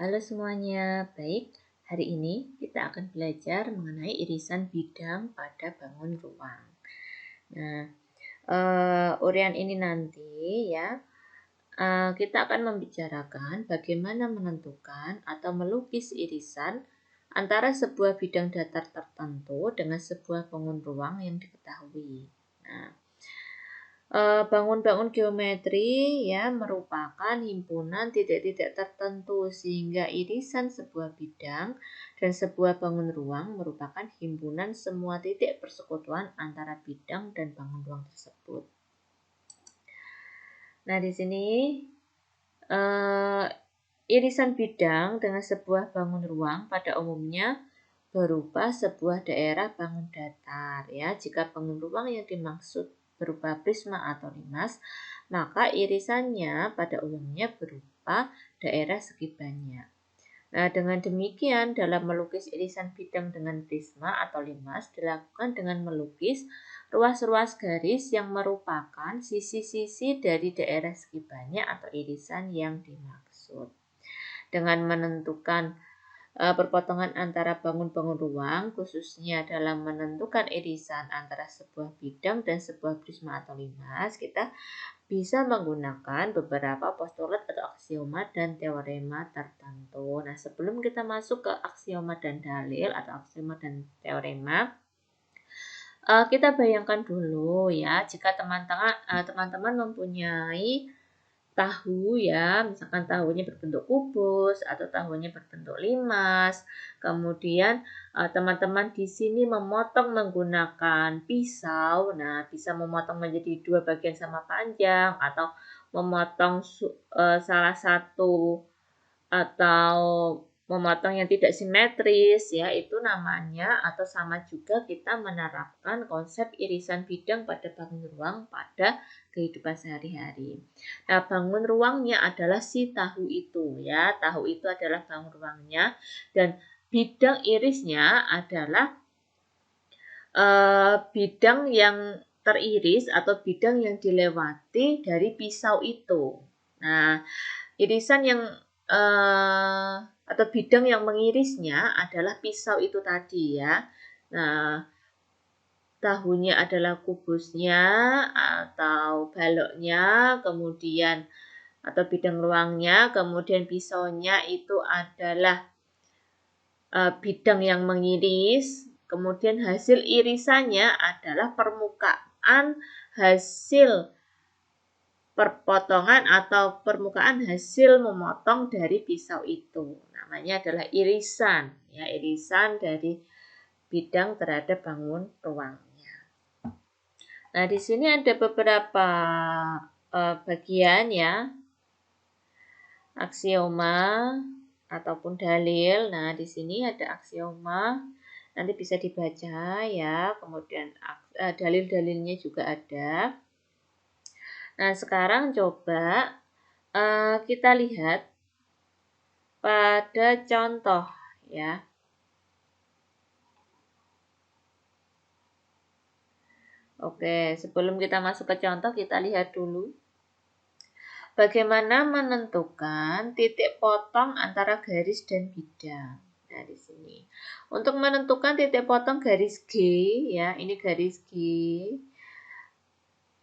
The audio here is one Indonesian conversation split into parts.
Halo semuanya, baik. Hari ini kita akan belajar mengenai irisan bidang pada bangun ruang. Nah, uraian ini nanti ya, kita akan membicarakan bagaimana menentukan atau melukis irisan antara sebuah bidang datar tertentu dengan sebuah bangun ruang yang diketahui. Nah, bangun-bangun geometri ya merupakan himpunan titik-titik tertentu sehingga irisan sebuah bidang dan sebuah bangun ruang merupakan himpunan semua titik persekutuan antara bidang dan bangun ruang tersebut. Nah, di sini irisan bidang dengan sebuah bangun ruang pada umumnya berupa sebuah daerah bangun datar ya. Jika bangun ruang yang dimaksud berupa prisma atau limas, maka irisannya pada umumnya berupa daerah segi banyak. Nah, dengan demikian dalam melukis irisan bidang dengan prisma atau limas dilakukan dengan melukis ruas-ruas garis yang merupakan sisi-sisi dari daerah segi banyak atau irisan yang dimaksud. Dengan menentukan perpotongan antara bangun-bangun ruang, khususnya dalam menentukan irisan antara sebuah bidang dan sebuah prisma atau limas, kita bisa menggunakan beberapa postulat atau aksioma dan teorema tertentu. Nah, sebelum kita masuk ke aksioma dan dalil atau aksioma dan teorema, kita bayangkan dulu ya, jika teman-teman mempunyai tahu ya, misalkan tahunya berbentuk kubus atau tahunya berbentuk limas. Kemudian teman-teman di sini memotong menggunakan pisau. Nah, bisa memotong menjadi dua bagian sama panjang atau memotong salah satu atau memotong yang tidak simetris ya, itu namanya atau sama juga kita menerapkan konsep irisan bidang pada bangun ruang pada kehidupan sehari-hari. Nah, bangun ruangnya adalah si tahu itu ya, tahu itu adalah bangun ruangnya dan bidang irisnya adalah bidang yang teriris atau bidang yang dilewati dari pisau itu. Nah, irisan yang atau bidang yang mengirisnya adalah pisau itu tadi ya. Nah, tahunya adalah kubusnya atau baloknya, kemudian atau bidang ruangnya, kemudian pisaunya itu adalah bidang yang mengiris, kemudian hasil irisannya adalah permukaan hasil perpotongan atau permukaan hasil memotong dari pisau itu. Namanya adalah irisan, ya, irisan dari bidang terhadap bangun ruangnya. Nah, di sini ada beberapa bagian ya, aksioma ataupun dalil. Nah, di sini ada aksioma, nanti bisa dibaca ya, kemudian dalil-dalilnya juga ada. Nah, sekarang coba kita lihat pada contoh ya. Oke, sebelum kita masuk ke contoh, kita lihat dulu bagaimana menentukan titik potong antara garis dan bidang. Nah, di sini. Untuk menentukan titik potong garis G ya, ini garis G.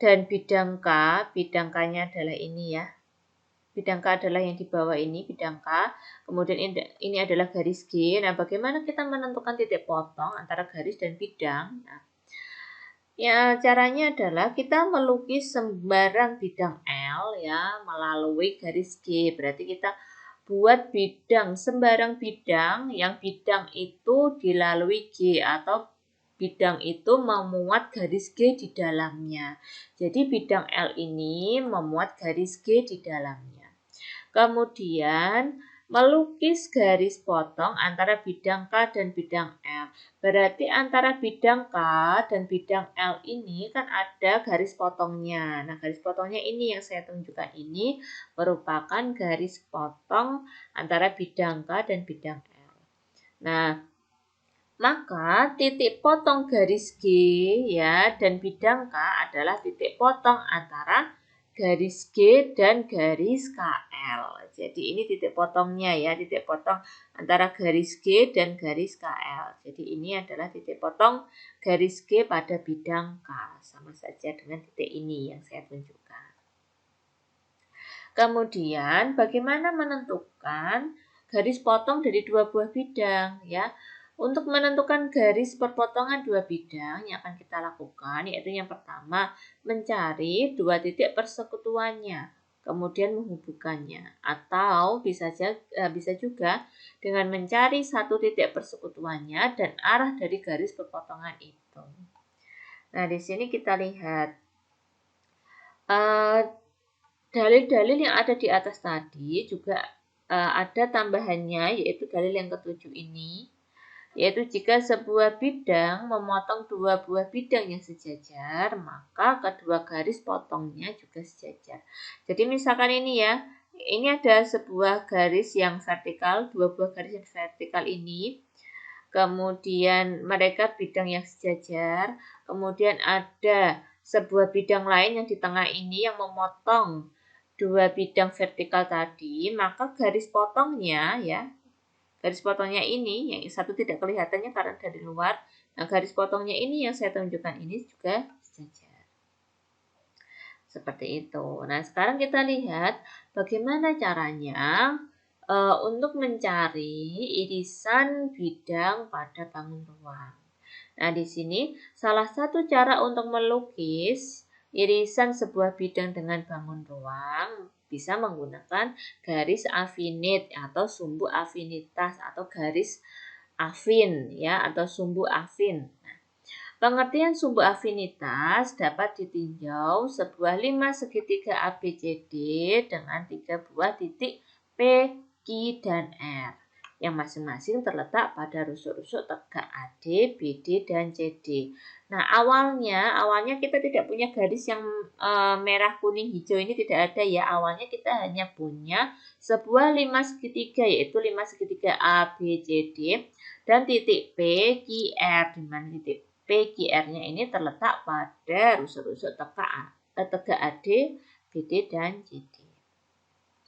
Dan bidang K-nya adalah ini ya. Bidang K adalah yang di bawah ini, bidang K. Kemudian ini adalah garis G. Nah, bagaimana kita menentukan titik potong antara garis dan bidang? Nah, ya, caranya adalah kita melukis sembarang bidang L ya melalui garis G. Berarti kita buat bidang, sembarang bidang yang bidang itu dilalui G atau bidang itu memuat garis G di dalamnya. Jadi bidang L ini memuat garis G di dalamnya. Kemudian melukis garis potong antara bidang K dan bidang L. Berarti antara bidang K dan bidang L ini kan ada garis potongnya. Nah, garis potongnya ini yang saya tunjukkan ini merupakan garis potong antara bidang K dan bidang L. Nah, maka titik potong garis G ya dan bidang K adalah titik potong antara garis G dan garis KL. Jadi ini titik potongnya ya, titik potong antara garis G dan garis KL. Jadi ini adalah titik potong garis G pada bidang K. Sama saja dengan titik ini yang saya tunjukkan. Kemudian bagaimana menentukan garis potong dari dua buah bidang ya? Untuk menentukan garis perpotongan dua bidang yang akan kita lakukan yaitu yang pertama mencari dua titik persekutuannya, kemudian menghubungkannya, atau bisa juga dengan mencari satu titik persekutuannya dan arah dari garis perpotongan itu. Nah, di sini kita lihat dalil-dalil yang ada di atas tadi juga ada tambahannya, yaitu dalil yang ketujuh ini. Yaitu jika sebuah bidang memotong dua buah bidang yang sejajar, maka kedua garis potongnya juga sejajar. Jadi misalkan ini ya, ini ada sebuah garis yang vertikal, dua buah garis yang vertikal ini. Kemudian mereka bidang yang sejajar, kemudian ada sebuah bidang lain yang di tengah ini yang memotong dua bidang vertikal tadi, maka garis potongnya ya, garis potongnya ini, yang satu tidak kelihatannya karena dari luar. Nah, garis potongnya ini yang saya tunjukkan ini juga sejajar. Seperti itu. Nah, sekarang kita lihat bagaimana caranya untuk mencari irisan bidang pada bangun ruang. Nah, di sini salah satu cara untuk melukis irisan sebuah bidang dengan bangun ruang bisa menggunakan garis afinit atau sumbu afinitas atau garis afin ya atau sumbu afin. Nah, pengertian sumbu afinitas dapat ditinjau sebuah 5 segitiga ABCD dengan 3 buah titik P, Q, dan R yang masing-masing terletak pada rusuk-rusuk tegak AD, BD, dan CD. Nah, awalnya kita tidak punya garis yang merah, kuning, hijau ini tidak ada ya. Awalnya kita hanya punya sebuah 5 segitiga, yaitu 5 segitiga A, B, C, D, dan titik P, Q, R, di mana titik P, Q, R-nya ini terletak pada rusuk-rusuk tegak AD, BD, dan CD.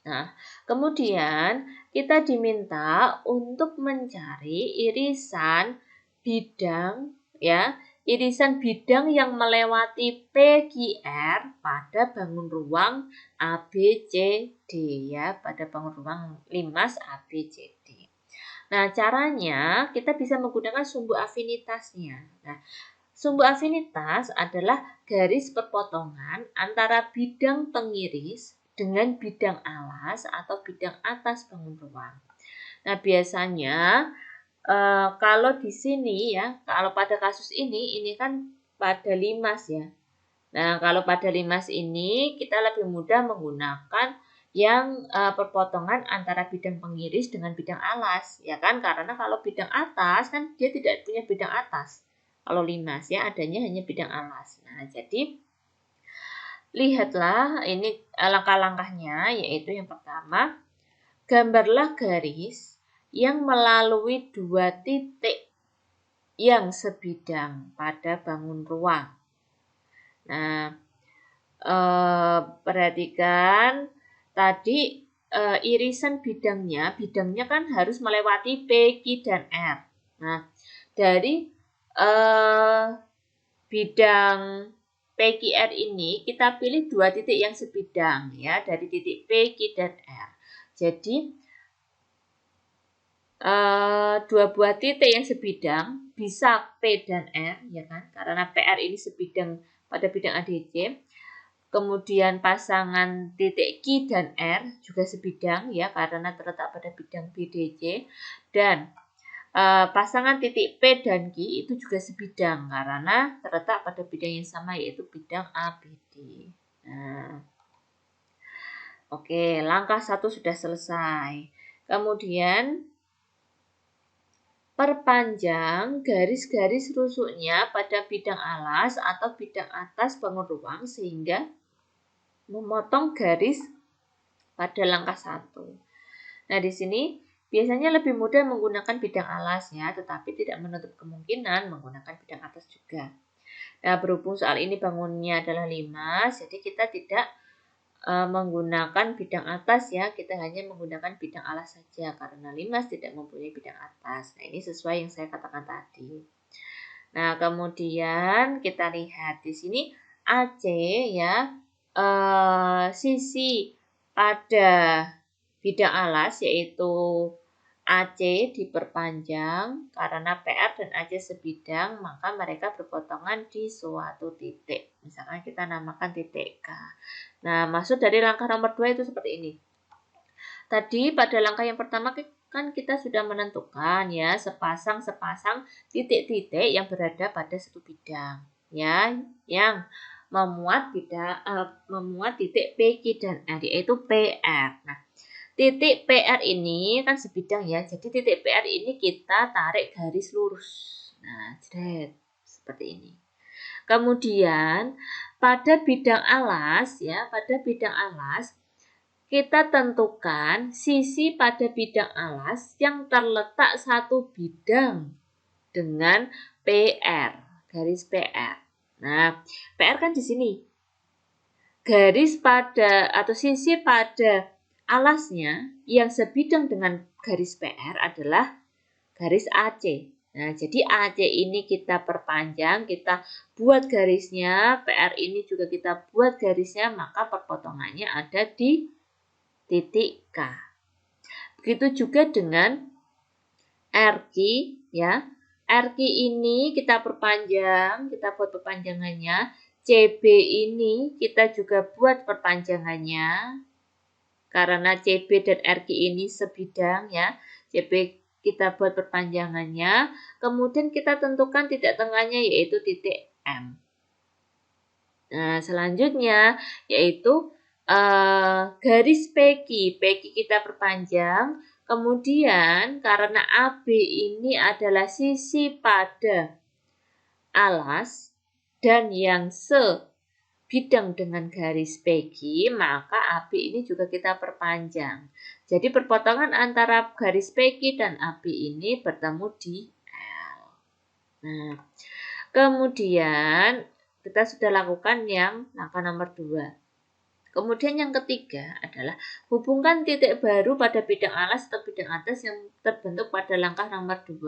Nah, kemudian kita diminta untuk mencari irisan bidang ya, irisan bidang yang melewati PQR pada bangun ruang ABCD ya, pada bangun ruang limas ABCD. Nah, caranya kita bisa menggunakan sumbu afinitasnya. Nah, sumbu afinitas adalah garis perpotongan antara bidang pengiris dengan bidang alas atau bidang atas bangun ruang. Nah, biasanya kalau di sini ya, kalau pada kasus ini kan pada limas ya. Nah, kalau pada limas ini kita lebih mudah menggunakan yang perpotongan antara bidang pengiris dengan bidang alas, ya kan? Karena kalau bidang atas kan dia tidak punya bidang atas. Kalau limas ya adanya hanya bidang alas. Nah, jadi lihatlah ini langkah-langkahnya, yaitu yang pertama, gambarlah garis yang melalui dua titik yang sebidang pada bangun ruang. Nah, perhatikan tadi irisan bidangnya kan harus melewati P, Q, dan R. Nah, dari bidang PQR ini kita pilih dua titik yang sebidang ya, dari titik P, Q, dan R. Jadi dua buah titik yang sebidang bisa P dan R ya kan, karena PR ini sebidang pada bidang ADC. Kemudian pasangan titik Q dan R juga sebidang ya, karena terletak pada bidang BDC. Dan pasangan titik P dan Q itu juga sebidang karena terletak pada bidang yang sama, yaitu bidang ABD. Nah, oke, langkah 1 sudah selesai. Kemudian perpanjang garis-garis rusuknya pada bidang alas atau bidang atas bangun ruang sehingga memotong garis pada langkah 1. Nah, di sini biasanya lebih mudah menggunakan bidang alas ya, tetapi tidak menutup kemungkinan menggunakan bidang atas juga. Nah, berhubung soal ini bangunnya adalah limas, jadi kita tidak menggunakan bidang atas ya, kita hanya menggunakan bidang alas saja karena limas tidak mempunyai bidang atas. Nah, ini sesuai yang saya katakan tadi. Nah, kemudian kita lihat di sini AC ya, sisi pada bidang alas yaitu AC diperpanjang karena PR dan AC sebidang, maka mereka berpotongan di suatu titik. Misalkan kita namakan titik K. Nah, maksud dari langkah nomor 2 itu seperti ini. Tadi pada langkah yang pertama kan kita sudah menentukan ya sepasang titik-titik yang berada pada satu bidang ya, yang memuat titik P, Q, dan R yaitu PR. Nah, titik PR ini kan sebidang ya, jadi titik PR ini kita tarik garis lurus. Nah, seperti ini. Kemudian pada bidang alas ya, kita tentukan sisi pada bidang alas yang terletak satu bidang dengan PR, garis PR. Nah, PR kan di sini. Garis pada atau sisi pada alasnya yang sebidang dengan garis PR adalah garis AC. Nah, jadi AC ini kita perpanjang, kita buat garisnya, PR ini juga kita buat garisnya, maka perpotongannya ada di titik K. Begitu juga dengan RQ ya. RQ ini kita perpanjang, kita buat perpanjangannya. CB ini kita juga buat perpanjangannya. Karena CB dan RQ ini sebidang ya. CB kita buat perpanjangannya. Kemudian kita tentukan titik tengahnya yaitu titik M. Nah, selanjutnya yaitu garis PQ. PQ kita perpanjang. Kemudian karena AB ini adalah sisi pada alas dan yang sebidang dengan garis PQ, maka AB ini juga kita perpanjang. Jadi perpotongan antara garis PQ dan AB ini bertemu di L. Nah, kemudian kita sudah lakukan yang langkah nomor 2. Kemudian yang ketiga adalah hubungkan titik baru pada bidang alas atau bidang atas yang terbentuk pada langkah nomor 2.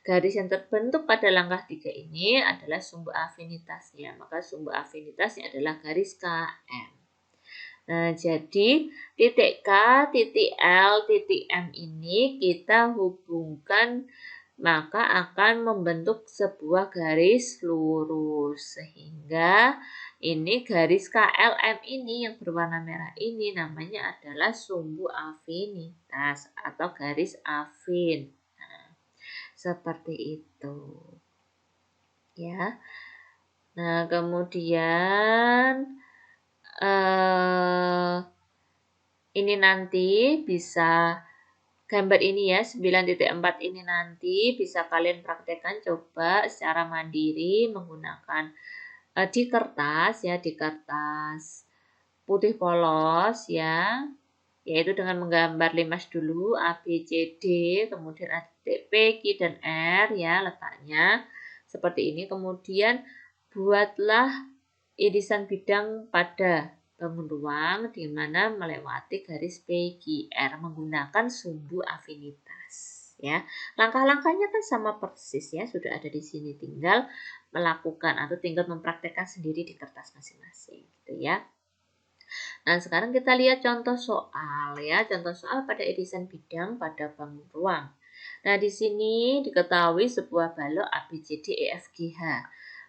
Garis yang terbentuk pada langkah 3 ini adalah sumbu afinitasnya. Maka sumbu afinitasnya adalah garis KM. Nah, jadi titik K, titik L, titik M ini kita hubungkan maka akan membentuk sebuah garis lurus sehingga ini garis KLM ini yang berwarna merah ini namanya adalah sumbu afinitas atau garis afin. Nah, seperti itu. Ya. Nah, kemudian ini nanti bisa gambar ini ya, 9.4 ini nanti bisa kalian praktekkan coba secara mandiri menggunakan di kertas ya, di kertas putih polos ya, yaitu dengan menggambar limas dulu A, B, C, D, kemudian ada titik P, Q, dan R ya letaknya seperti ini. Kemudian buatlah irisan bidang pada bangun ruang di mana melewati garis PQR menggunakan sumbu afinitas ya. Langkah-langkahnya kan sama persis ya, sudah ada di sini, tinggal melakukan atau tinggal mempraktekkan sendiri di kertas masing-masing gitu ya. Nah, sekarang kita lihat contoh soal ya, contoh soal pada irisan bidang pada bangun ruang. Nah, di sini diketahui sebuah balok ABCDEFGH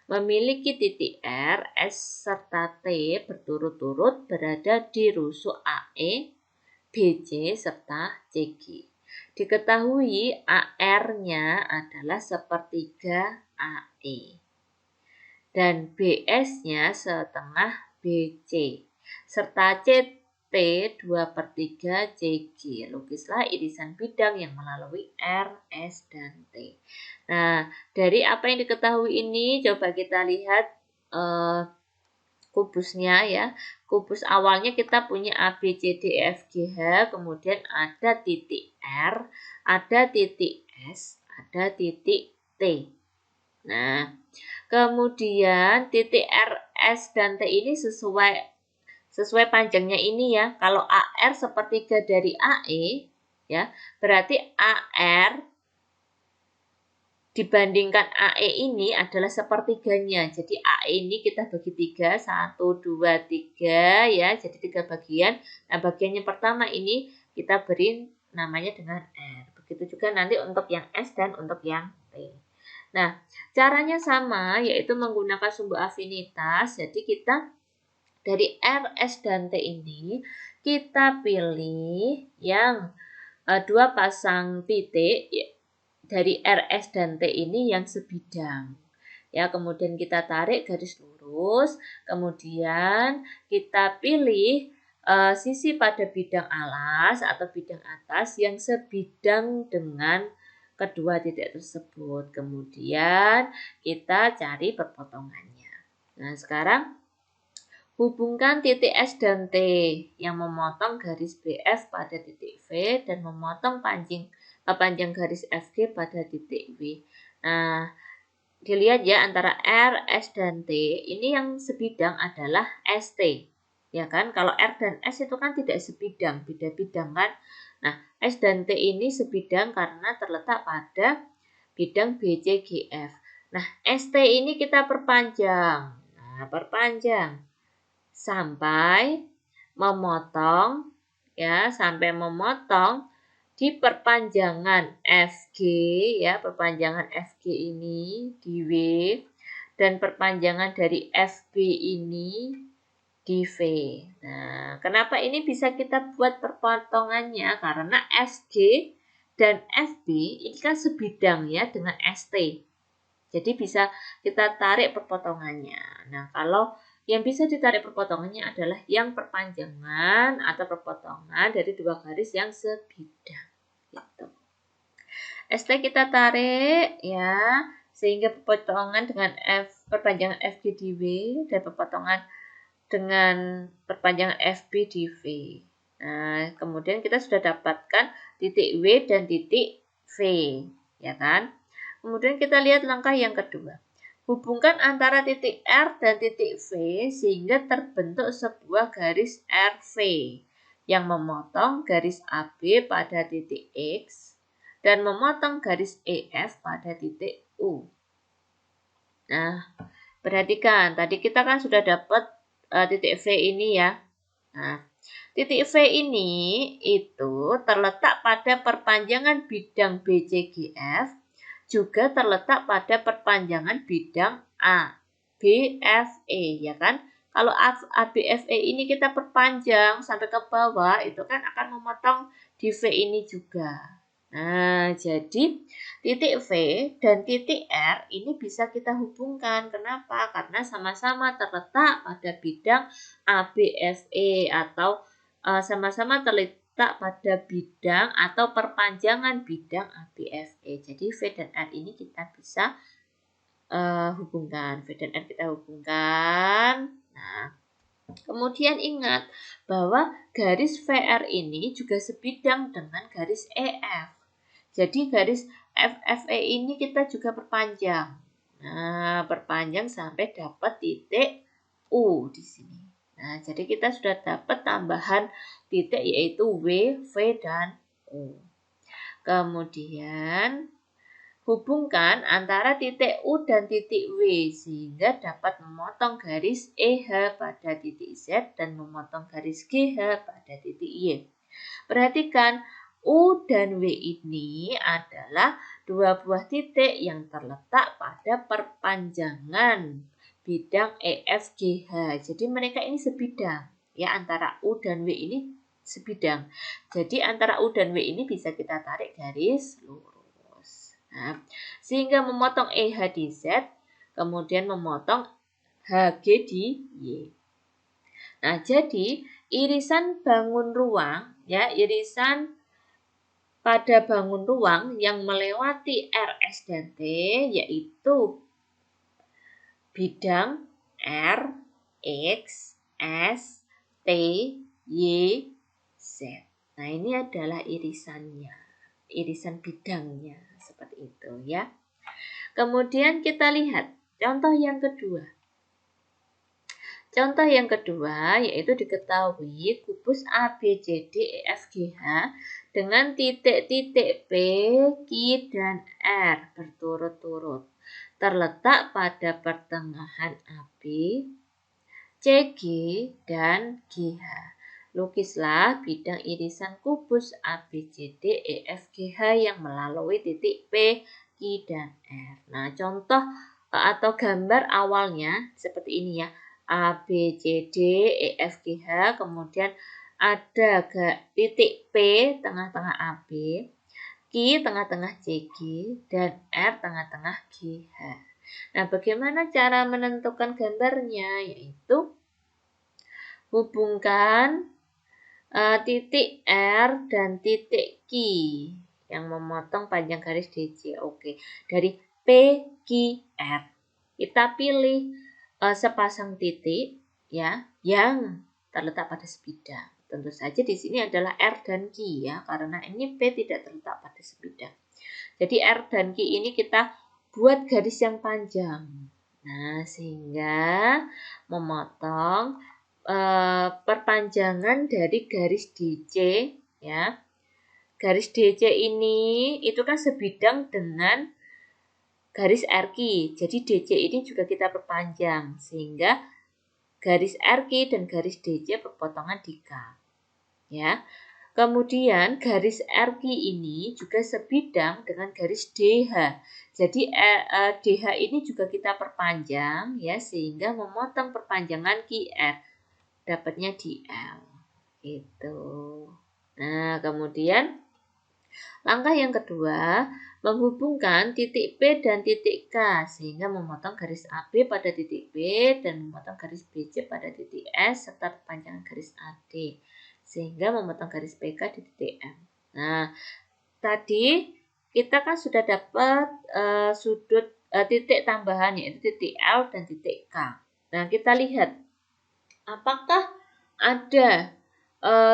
memiliki titik R, S, serta T berturut-turut berada di rusuk AE, BC, serta CG. Diketahui AR-nya adalah sepertiga AE dan BS-nya setengah BC, serta CT 2/3 CG. Logislah irisan bidang yang melalui R, S, dan T. Nah, dari apa yang diketahui ini, coba kita lihat kubusnya ya. Kubus awalnya kita punya A, B, C, D, E, F, G, H, kemudian ada titik R, ada titik S, ada titik T. Nah, kemudian titik R, S, dan T ini sesuai sesuai panjangnya ini ya. Kalau AR sepertiga dari AE, ya, berarti AR dibandingkan AE ini adalah sepertiganya. Jadi AE ini kita bagi 3, 1, 2, 3 ya. Jadi 3 bagian. Nah, bagian yang pertama ini kita beri namanya dengan R. Begitu juga nanti untuk yang S dan untuk yang T. Nah, caranya sama, yaitu menggunakan sumbu afinitas. Jadi kita dari R, S, dan T ini kita pilih yang dua pasang titik dari R, S, dan T ini yang sebidang. Ya, kemudian kita tarik garis lurus, kemudian kita pilih sisi pada bidang alas atau bidang atas yang sebidang dengan kedua titik tersebut. Kemudian kita cari perpotongannya. Nah, sekarang hubungkan titik S dan T yang memotong garis BF pada titik V dan memotong panjang garis FG pada titik W. Nah, dilihat ya antara R, S, dan T ini yang sebidang adalah ST. Ya kan? Kalau R dan S itu kan tidak sebidang, beda bidang kan? Nah, S dan T ini sebidang karena terletak pada bidang BCGF. Nah, ST ini kita perpanjang. Nah, perpanjang sampai memotong ya, sampai memotong di perpanjangan FG ya, perpanjangan FG ini di W dan perpanjangan dari FB ini di V. Nah, kenapa ini bisa kita buat perpotongannya? Karena FG dan FB ini kan sebidang ya dengan ST. Jadi bisa kita tarik perpotongannya. Nah, kalau yang bisa ditarik perpotongannya adalah yang perpanjangan atau perpotongan dari dua garis yang sebidang. Gitu. ST kita tarik ya, sehingga perpotongan dengan perpanjangan FG di W dan perpotongan dengan perpanjangan FB di V. Nah, kemudian kita sudah dapatkan titik W dan titik V, ya kan? Kemudian kita lihat langkah yang kedua. Hubungkan antara titik R dan titik V sehingga terbentuk sebuah garis RV yang memotong garis AB pada titik X dan memotong garis EF pada titik U. Nah, perhatikan, tadi kita kan sudah dapat titik V ini ya. Nah, titik V ini itu terletak pada perpanjangan bidang BCGF, juga terletak pada perpanjangan bidang ABFE, ya kan? Kalau ABFE ini kita perpanjang sampai ke bawah, itu kan akan memotong di V ini juga. Nah, jadi titik V dan titik R ini bisa kita hubungkan. Kenapa? Karena sama-sama terletak pada bidang ABFE atau sama-sama terletak pada bidang atau perpanjangan bidang ABFE. Jadi V dan R ini kita bisa hubungkan. V dan R kita hubungkan. Nah, kemudian ingat bahwa garis VR ini juga sebidang dengan garis EF. Jadi garis FFE ini kita juga perpanjang. Nah, perpanjang sampai dapat titik U di sini. Nah, jadi kita sudah dapat tambahan titik yaitu W, V, dan U. Kemudian hubungkan antara titik U dan titik W sehingga dapat memotong garis EH pada titik Z dan memotong garis GH pada titik Y. Perhatikan, U dan W ini adalah dua buah titik yang terletak pada perpanjangan bidang EFGH. Jadi mereka ini sebidang. Ya, antara U dan W ini sebidang. Jadi antara U dan W ini bisa kita tarik garis lurus. Nah, sehingga memotong EH di Z, kemudian memotong HG di Y. Nah, jadi irisan bangun ruang, ya, irisan pada bangun ruang yang melewati RS dan T yaitu bidang R, X, S, T, Y, Z. Nah, ini adalah irisannya, irisan bidangnya seperti itu ya. Kemudian kita lihat contoh yang kedua. Contoh yang kedua yaitu diketahui kubus ABCDEFGH dengan titik-titik P, Q, dan R berturut-turut terletak pada pertengahan AB, CG, dan GH. Lukislah bidang irisan kubus ABCDEFGH yang melalui titik P, Q, dan R. Nah, contoh atau gambar awalnya seperti ini ya. A, B, C, D, E, F, G, H, kemudian ada titik P tengah-tengah AB, Q tengah-tengah CG, dan R tengah-tengah GH. Nah, bagaimana cara menentukan gambarnya? Yaitu hubungkan titik R dan titik Q yang memotong panjang garis DC. Oke, dari P, Q, R. Kita pilih sepasang titik ya yang terletak pada sebidang. Tentu saja di sini adalah R dan Q ya, karena ini P tidak terletak pada sebidang. Jadi R dan Q ini kita buat garis yang panjang. Nah, sehingga memotong perpanjangan dari garis DC ya. Garis DC ini itu kan sebidang dengan garis RQ. Jadi DC ini juga kita perpanjang sehingga garis RQ dan garis DC berpotongan di K. Ya. Kemudian garis RQ ini juga sebidang dengan garis DH. Jadi DH ini juga kita perpanjang ya sehingga memotong perpanjangan QR. Dapatnya di L. Gitu. Nah, kemudian langkah yang kedua, menghubungkan titik P dan titik K sehingga memotong garis AB pada titik P dan memotong garis BC pada titik S serta perpanjangan garis AD sehingga memotong garis PK di titik M. Nah, tadi kita kan sudah dapat sudut titik tambahan yaitu titik L dan titik K. Nah, kita lihat apakah ada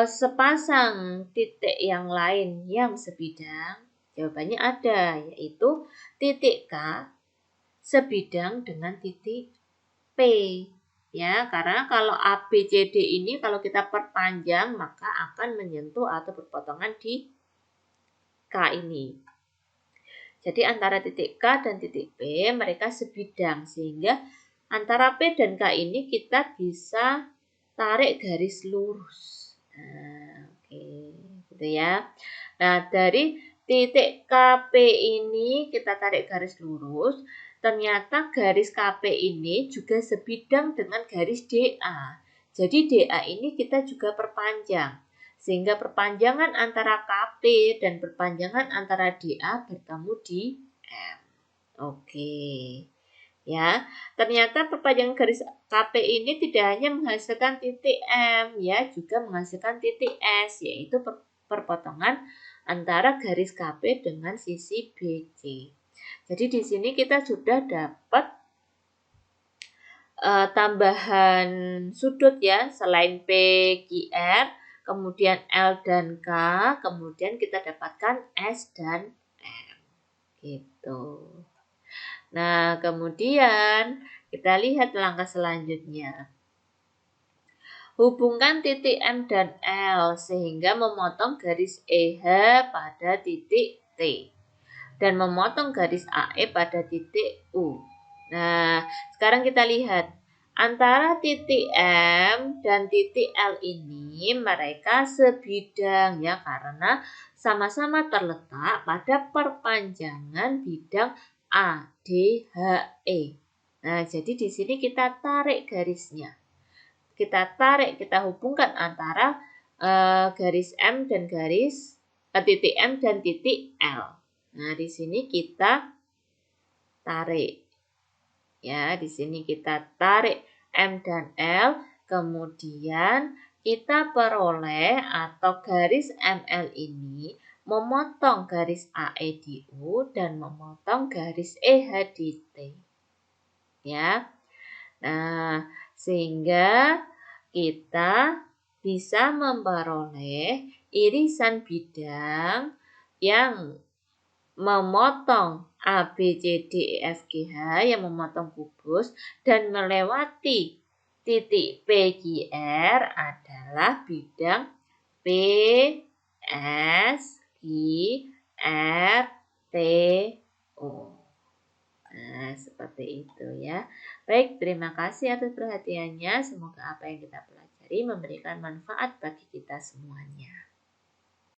sepasang titik yang lain yang sebidang? Jawabannya ada, yaitu titik K sebidang dengan titik P. Ya, karena kalau ABCD ini kalau kita perpanjang maka akan menyentuh atau berpotongan di K ini. Jadi antara titik K dan titik P mereka sebidang sehingga antara P dan K ini kita bisa tarik garis lurus. Nah, oke, gitu ya. Nah, dari titik KP ini kita tarik garis lurus. Ternyata garis KP ini juga sebidang dengan garis DA. Jadi DA ini kita juga perpanjang. Sehingga perpanjangan antara KP dan perpanjangan antara DA bertemu di M. Oke. Ya, ternyata perpanjangan garis KP ini tidak hanya menghasilkan titik M, ya, juga menghasilkan titik S, yaitu perpotongan antara garis KP dengan sisi BC. Jadi di sini kita sudah dapat tambahan sudut ya, selain P, Q, R, kemudian L dan K, kemudian kita dapatkan S dan M. Gitu. Nah, kemudian kita lihat langkah selanjutnya. Hubungkan titik M dan L sehingga memotong garis EH pada titik T dan memotong garis AE pada titik U. Nah, sekarang kita lihat antara titik M dan titik L ini mereka sebidang ya karena sama-sama terletak pada perpanjangan bidang ADHE. Nah, jadi di sini kita tarik garisnya. Kita hubungkan antara garis M dan titik M dan titik L. Nah, di sini kita tarik. Ya, di sini kita tarik M dan L, kemudian kita peroleh atau garis ML ini memotong garis AE di U dan memotong garis EH di T. Ya. Nah, sehingga kita bisa memperoleh irisan bidang yang memotong A, B, C, D, E, F, G, H yang memotong kubus dan melewati titik PQR adalah bidang P, S, Q, R, T, O. Nah, seperti itu ya. Baik, terima kasih atas perhatiannya. Semoga apa yang kita pelajari memberikan manfaat bagi kita semuanya.